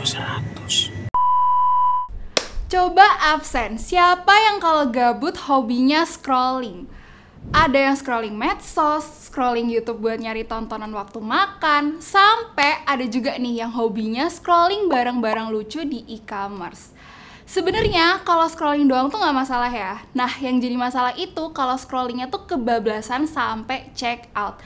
100. Coba absen, siapa yang kalau gabut hobinya scrolling? Ada yang scrolling medsos, scrolling YouTube buat nyari tontonan waktu makan, sampai ada juga nih yang hobinya scrolling barang-barang lucu di e-commerce. Sebenarnya kalau scrolling doang tuh nggak masalah ya. Nah, yang jadi masalah itu kalau scrollingnya tuh kebablasan sampai check out.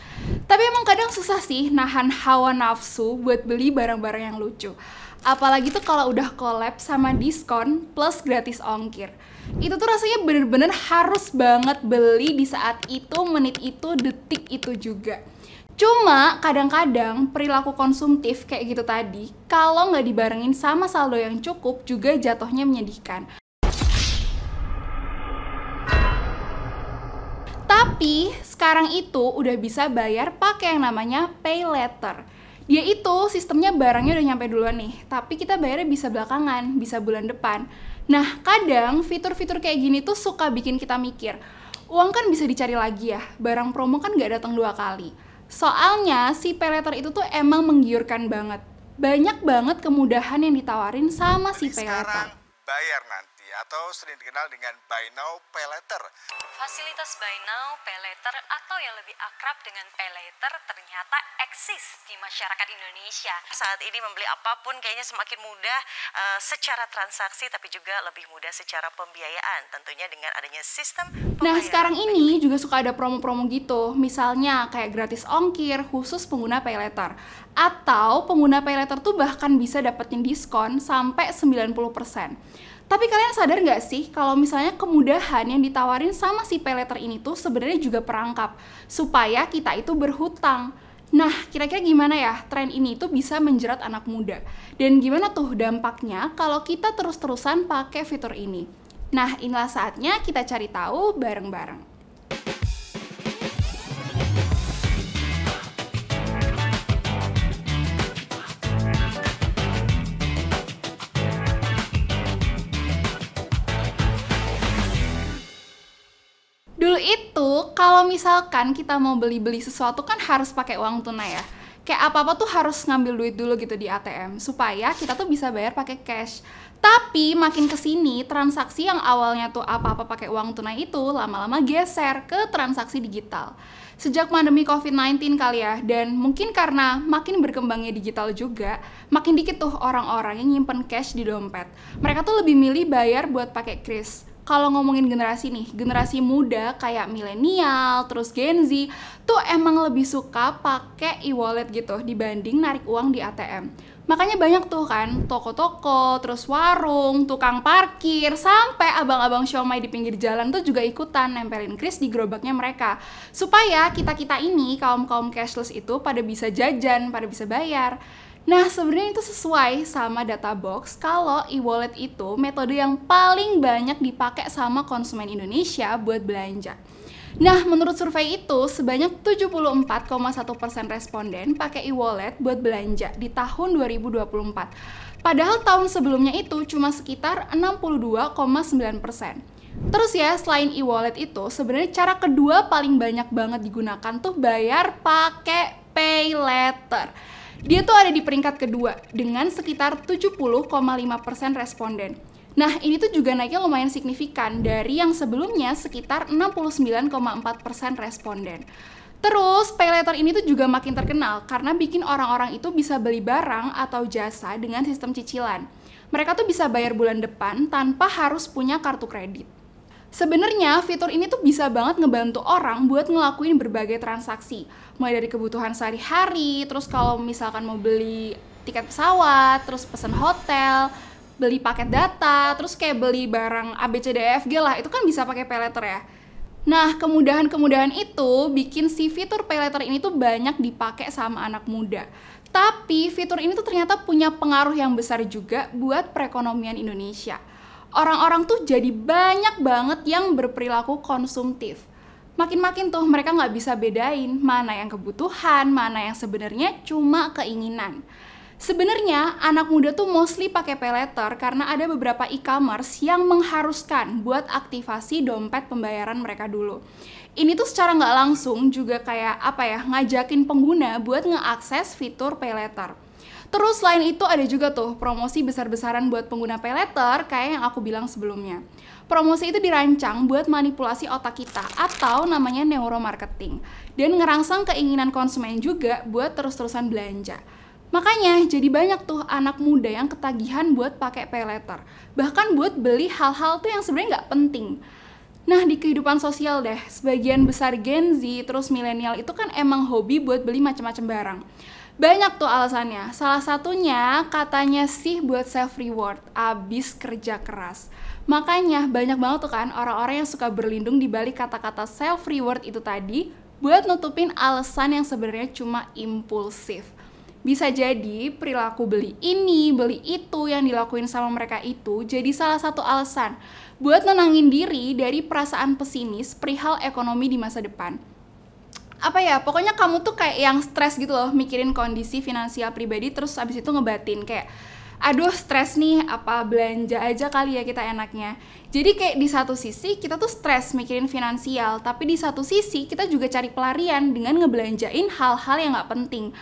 Tapi emang kadang susah sih nahan hawa nafsu buat beli barang-barang yang lucu. Apalagi tuh kalau udah collab sama diskon plus gratis ongkir. Itu tuh rasanya bener-bener harus banget beli di saat itu, menit itu, detik itu juga. Cuma kadang-kadang perilaku konsumtif kayak gitu tadi, kalau nggak dibarengin sama saldo yang cukup juga jatuhnya menyedihkan. Tapi sekarang itu udah bisa bayar pakai yang namanya pay later. Dia itu sistemnya barangnya udah nyampe duluan nih, tapi kita bayarnya bisa belakangan, bisa bulan depan. Nah, kadang fitur-fitur kayak gini tuh suka bikin kita mikir, uang kan bisa dicari lagi ya, barang promo kan nggak datang 2 kali. Soalnya si pay later itu tuh emang menggiurkan banget. Banyak banget kemudahan yang ditawarin sama si pay later. Sekarang bayar nanti atau sering dikenal dengan buy now pay later. Fasilitas buy now, pay later, atau yang lebih akrab dengan pay later ternyata eksis di masyarakat Indonesia. Saat ini membeli apapun kayaknya semakin mudah secara transaksi, tapi juga lebih mudah secara pembiayaan. Tentunya dengan adanya sistem pembayaran. Nah, sekarang ini juga suka ada promo-promo gitu. Misalnya kayak gratis ongkir khusus pengguna pay later. Atau pengguna pay later tuh bahkan bisa dapetin diskon sampai 90%. Tapi kalian sadar nggak sih kalau misalnya kemudahan yang ditawarin sama si pay later ini tuh sebenarnya juga perangkap supaya kita itu berhutang. Nah, kira-kira gimana ya tren ini tuh bisa menjerat anak muda? Dan gimana tuh dampaknya kalau kita terus-terusan pakai fitur ini? Nah, inilah saatnya kita cari tahu bareng-bareng. Dulu itu, kalau misalkan kita mau beli-beli sesuatu kan harus pakai uang tunai ya. Kayak apa-apa tuh harus ngambil duit dulu gitu di ATM, supaya kita tuh bisa bayar pakai cash. Tapi makin kesini, transaksi yang awalnya tuh apa-apa pakai uang tunai itu lama-lama geser ke transaksi digital. Sejak pandemi COVID-19 kali ya, dan mungkin karena makin berkembangnya digital juga, makin dikit tuh orang-orang yang nyimpen cash di dompet. Mereka tuh lebih milih bayar buat pakai kris. Kalau ngomongin generasi nih, generasi muda kayak milenial, terus Gen Z, tuh emang lebih suka pakai e-wallet gitu dibanding narik uang di ATM. Makanya banyak tuh kan, toko-toko, terus warung, tukang parkir, sampai abang-abang siomay di pinggir jalan tuh juga ikutan nempelin kris di gerobaknya mereka. Supaya kita-kita ini, kaum-kaum cashless itu pada bisa jajan, pada bisa bayar. Nah, sebenarnya itu sesuai sama data box kalau e-wallet itu metode yang paling banyak dipakai sama konsumen Indonesia buat belanja. Nah, menurut survei itu, sebanyak 74,1% responden pakai e-wallet buat belanja di tahun 2024. Padahal tahun sebelumnya itu cuma sekitar 62,9%. Terus ya, selain e-wallet itu, sebenarnya cara kedua paling banyak banget digunakan tuh bayar pakai pay later. Dia tuh ada di peringkat kedua dengan sekitar 70,5% responden. Nah, ini tuh juga naiknya lumayan signifikan dari yang sebelumnya sekitar 69,4% responden. Terus, pay later ini tuh juga makin terkenal karena bikin orang-orang itu bisa beli barang atau jasa dengan sistem cicilan. Mereka tuh bisa bayar bulan depan tanpa harus punya kartu kredit. Sebenarnya fitur ini tuh bisa banget ngebantu orang buat ngelakuin berbagai transaksi, mulai dari kebutuhan sehari-hari, terus kalau misalkan mau beli tiket pesawat, terus pesan hotel, beli paket data, terus kayak beli barang ABCDEFG lah, itu kan bisa pakai pay later ya. Nah, kemudahan-kemudahan itu bikin si fitur pay later ini tuh banyak dipakai sama anak muda. Tapi fitur ini tuh ternyata punya pengaruh yang besar juga buat perekonomian Indonesia. Orang-orang tuh jadi banyak banget yang berperilaku konsumtif. Makin-makin tuh mereka nggak bisa bedain mana yang kebutuhan, mana yang sebenarnya cuma keinginan. Sebenarnya anak muda tuh mostly pakai pay later karena ada beberapa e-commerce yang mengharuskan buat aktivasi dompet pembayaran mereka dulu. Ini tuh secara nggak langsung juga kayak ngajakin pengguna buat ngeakses fitur pay later. Terus selain itu ada juga tuh promosi besar-besaran buat pengguna paylater kayak yang aku bilang sebelumnya. Promosi itu dirancang buat manipulasi otak kita atau namanya neuromarketing dan ngerangsang keinginan konsumen juga buat terus-terusan belanja. Makanya jadi banyak tuh anak muda yang ketagihan buat pakai paylater, bahkan buat beli hal-hal tuh yang sebenarnya nggak penting. Nah, di kehidupan sosial deh, sebagian besar Gen Z terus milenial itu kan emang hobi buat beli macam-macam barang. Banyak tuh alasannya, salah satunya katanya sih buat self reward abis kerja keras. Makanya banyak banget tuh kan orang-orang yang suka berlindung di balik kata-kata self reward itu tadi buat nutupin alasan yang sebenarnya cuma impulsif. Bisa jadi perilaku beli ini, beli itu yang dilakuin sama mereka itu jadi salah satu alasan buat nenangin diri dari perasaan pesimis perihal ekonomi di masa depan. Apa ya, pokoknya kamu tuh kayak yang stres gitu loh mikirin kondisi finansial pribadi terus abis itu ngebatin kayak aduh stres nih, apa belanja aja kali ya kita enaknya. Jadi kayak di satu sisi kita tuh stres mikirin finansial, tapi di satu sisi kita juga cari pelarian dengan ngebelanjain hal-hal yang gak penting.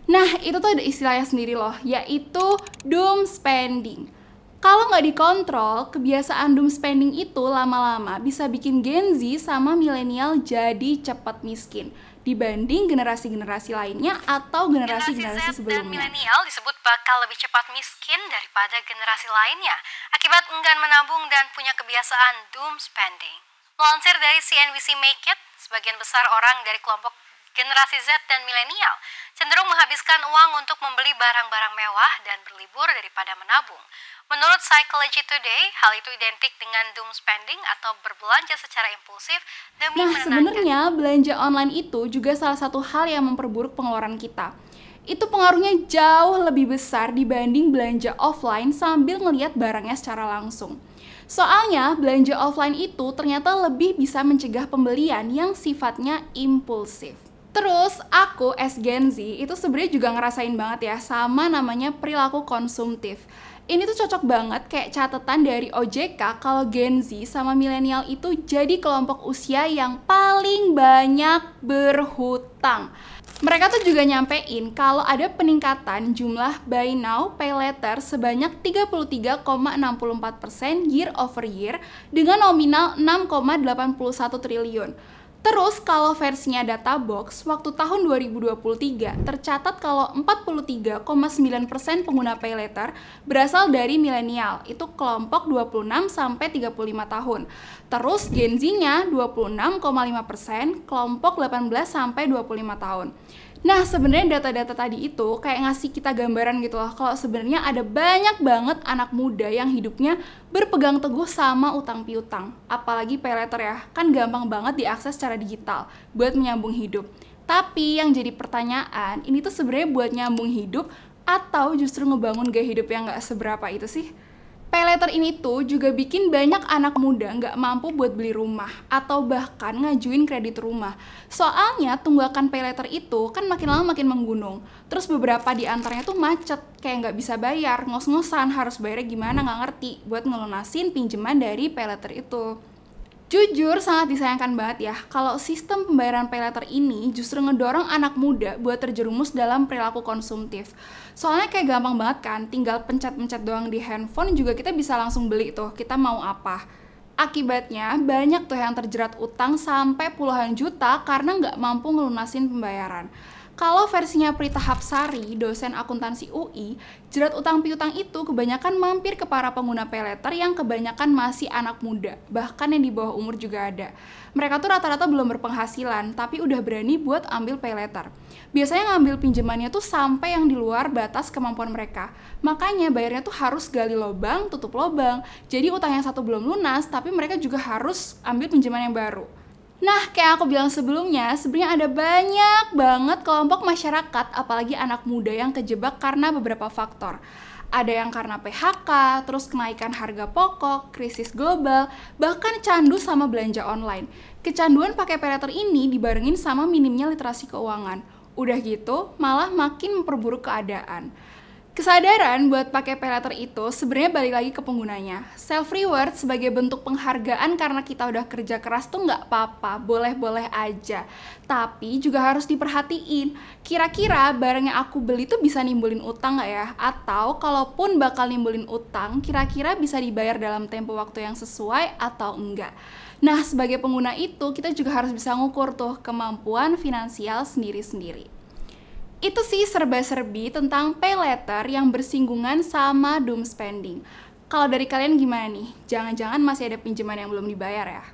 Nah, itu tuh ada istilahnya sendiri loh, yaitu doom spending. Kalau nggak dikontrol, kebiasaan doom spending itu lama-lama bisa bikin Gen Z sama milenial jadi cepat miskin dibanding generasi-generasi lainnya atau generasi-generasi sebelumnya. Dan milenial disebut bakal lebih cepat miskin daripada generasi lainnya akibat enggan menabung dan punya kebiasaan doom spending. Melansir dari CNBC Make It, sebagian besar orang dari kelompok generasi Z dan milenial cenderung menghabiskan uang untuk membeli barang-barang mewah dan berlibur daripada menabung. Menurut Psychology Today, hal itu identik dengan doom spending atau berbelanja secara impulsif demi menenangkan. Nah, sebenarnya belanja online itu juga salah satu hal yang memperburuk pengeluaran kita. Itu pengaruhnya jauh lebih besar dibanding belanja offline sambil ngelihat barangnya secara langsung. Soalnya, belanja offline itu ternyata lebih bisa mencegah pembelian yang sifatnya impulsif. Terus aku as Gen Z itu sebenarnya juga ngerasain banget ya sama namanya perilaku konsumtif. Ini tuh cocok banget kayak catatan dari OJK kalau Gen Z sama milenial itu jadi kelompok usia yang paling banyak berhutang. Mereka tuh juga nyampein kalau ada peningkatan jumlah buy now, pay later sebanyak 33,64% year over year dengan nominal 6,81 triliun. Terus kalau versinya Databox, waktu tahun 2023 tercatat kalau 43,9% pengguna pay later berasal dari milenial, itu kelompok 26-35 tahun. Terus Gen Z-nya 26,5%, kelompok 18-25 tahun. Nah, sebenarnya data-data tadi itu kayak ngasih kita gambaran gitu loh kalau sebenarnya ada banyak banget anak muda yang hidupnya berpegang teguh sama utang piutang. Apalagi pay later ya, kan gampang banget diakses secara digital buat menyambung hidup. Tapi yang jadi pertanyaan, ini tuh sebenarnya buat nyambung hidup atau justru ngebangun gaya hidup yang gak seberapa itu sih? Pay later ini tuh juga bikin banyak anak muda nggak mampu buat beli rumah atau bahkan ngajuin kredit rumah. Soalnya tunggakan pay later itu kan makin lama makin menggunung. Terus beberapa di antaranya tuh macet, kayak nggak bisa bayar, ngos-ngosan, harus bayarnya gimana nggak ngerti buat ngelunasin pinjaman dari pay later itu. Jujur sangat disayangkan banget ya kalau sistem pembayaran pay later ini justru ngedorong anak muda buat terjerumus dalam perilaku konsumtif. Soalnya kayak gampang banget kan, tinggal pencet-pencet doang di handphone juga kita bisa langsung beli tuh, kita mau apa. Akibatnya banyak tuh yang terjerat utang sampai puluhan juta karena nggak mampu ngelunasin pembayaran. Kalau versinya Prita Hapsari, dosen akuntansi UI, jerat utang piutang itu kebanyakan mampir ke para pengguna pay later yang kebanyakan masih anak muda, bahkan yang di bawah umur juga ada. Mereka tuh rata-rata belum berpenghasilan, tapi udah berani buat ambil pay later. Biasanya ngambil pinjamannya tuh sampai yang di luar batas kemampuan mereka. Makanya bayarnya tuh harus gali lobang, tutup lobang. Jadi utang yang satu belum lunas, tapi mereka juga harus ambil pinjaman yang baru. Nah, kayak aku bilang sebelumnya, sebenarnya ada banyak banget kelompok masyarakat, apalagi anak muda yang kejebak karena beberapa faktor. Ada yang karena PHK, terus kenaikan harga pokok, krisis global, bahkan candu sama belanja online. Kecanduan pakai pay later ini dibarengin sama minimnya literasi keuangan. Udah gitu, malah makin memperburuk keadaan. Kesadaran buat pakai pay later itu sebenarnya balik lagi ke penggunanya. Self reward sebagai bentuk penghargaan karena kita udah kerja keras tuh nggak apa-apa, boleh-boleh aja. Tapi juga harus diperhatiin, kira-kira barang yang aku beli tuh bisa nimbulin utang nggak ya? Atau kalaupun bakal nimbulin utang, kira-kira bisa dibayar dalam tempo waktu yang sesuai atau enggak? Nah, sebagai pengguna itu kita juga harus bisa ngukur tuh kemampuan finansial sendiri-sendiri. Itu sih serba-serbi tentang pay later yang bersinggungan sama doom spending. Kalau dari kalian gimana nih? Jangan-jangan masih ada pinjaman yang belum dibayar ya?